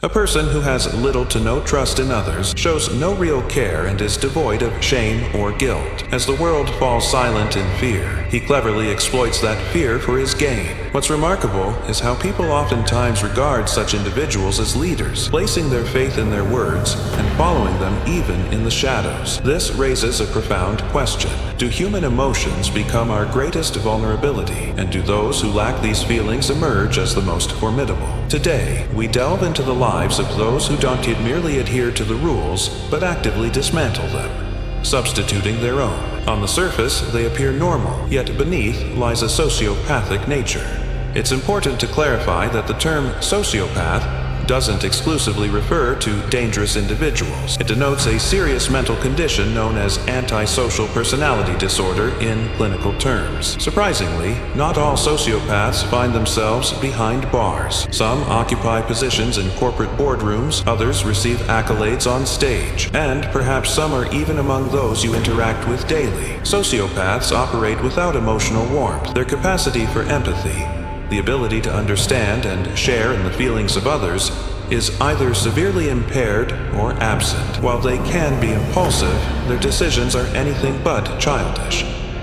A person who has little to no trust in others shows no real care and is devoid of shame or guilt. As the world falls silent in fear, he cleverly exploits that fear for his gain. What's remarkable is how people oftentimes regard such individuals as leaders, placing their faith in their words and following them even in the shadows. This raises a profound question. Do human emotions become our greatest vulnerability, and do those who lack these feelings emerge as the most formidable? Today, we delve into the lives of those who don't merely adhere to the rules, but actively dismantle them, substituting their own. On the surface, they appear normal, yet beneath lies a sociopathic nature. It's important to clarify that the term sociopath doesn't exclusively refer to dangerous individuals. It denotes a serious mental condition known as antisocial personality disorder in clinical terms. Surprisingly, not all sociopaths find themselves behind bars. Some occupy positions in corporate boardrooms, others receive accolades on stage, and perhaps some are even among those you interact with daily. Sociopaths operate without emotional warmth. Their capacity for empathy, the ability to understand and share in the feelings of others, is either severely impaired or absent. While they can be impulsive, their decisions are anything but childish.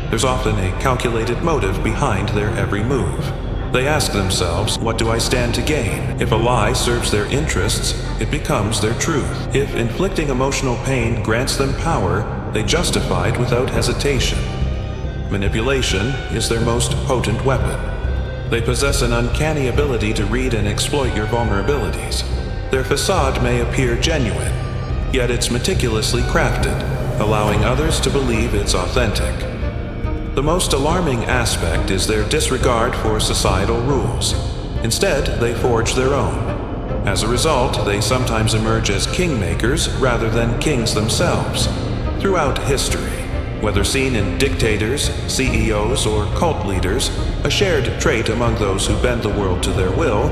There's often a calculated motive behind their every move. They ask themselves, what do I stand to gain? If a lie serves their interests, it becomes their truth. If inflicting emotional pain grants them power, they justify it without hesitation. Manipulation is their most potent weapon. They possess an uncanny ability to read and exploit your vulnerabilities. Their facade may appear genuine, yet it's meticulously crafted, allowing others to believe it's authentic. The most alarming aspect is their disregard for societal rules. Instead, they forge their own. As a result, they sometimes emerge as kingmakers rather than kings themselves. Throughout history, whether seen in dictators, CEOs, or cult leaders, a shared trait among those who bend the world to their will,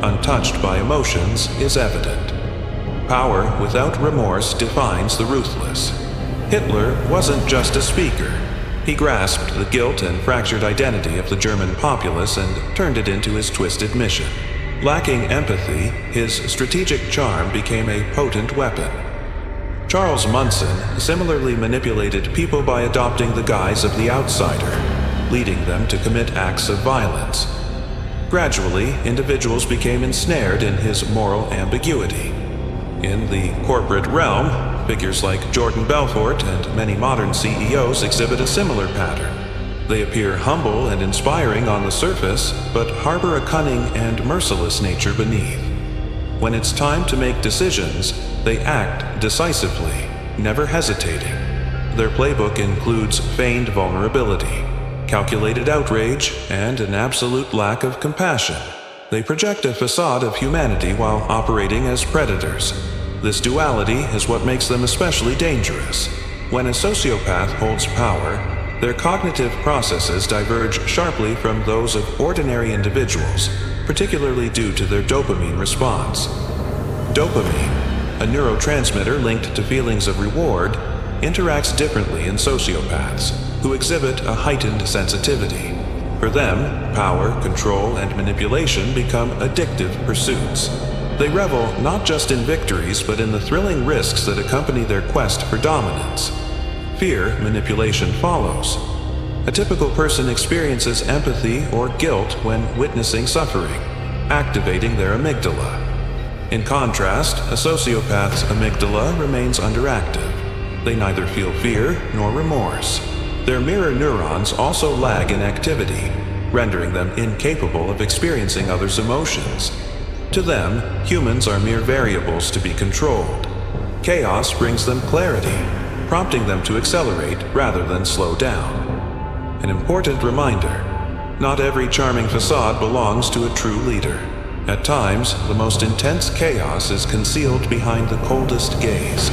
untouched by emotions, is evident. Power without remorse defines the ruthless. Hitler wasn't just a speaker. He grasped the guilt and fractured identity of the German populace and turned it into his twisted mission. Lacking empathy, his strategic charm became a potent weapon. Charles Manson similarly manipulated people by adopting the guise of the outsider, leading them to commit acts of violence. Gradually, individuals became ensnared in his moral ambiguity. In the corporate realm, figures like Jordan Belfort and many modern CEOs exhibit a similar pattern. They appear humble and inspiring on the surface, but harbor a cunning and merciless nature beneath. When it's time to make decisions, they act decisively, never hesitating. Their playbook includes feigned vulnerability, calculated outrage, and an absolute lack of compassion. They project a facade of humanity while operating as predators. This duality is what makes them especially dangerous. When a sociopath holds power, their cognitive processes diverge sharply from those of ordinary individuals, particularly due to their dopamine response. Dopamine, a neurotransmitter linked to feelings of reward, interacts differently in sociopaths, who exhibit a heightened sensitivity. For them, power, control, and manipulation become addictive pursuits. They revel not just in victories, but in the thrilling risks that accompany their quest for dominance. Fear manipulation follows. A typical person experiences empathy or guilt when witnessing suffering, activating their amygdala. In contrast, a sociopath's amygdala remains underactive. They neither feel fear nor remorse. Their mirror neurons also lag in activity, rendering them incapable of experiencing others' emotions. To them, humans are mere variables to be controlled. Chaos brings them clarity, prompting them to accelerate rather than slow down. An important reminder: not every charming facade belongs to a true leader. At times, the most intense chaos is concealed behind the coldest gaze,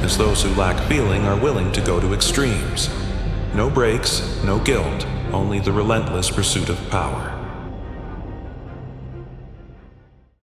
as those who lack feeling are willing to go to extremes. No breaks, no guilt, only the relentless pursuit of power.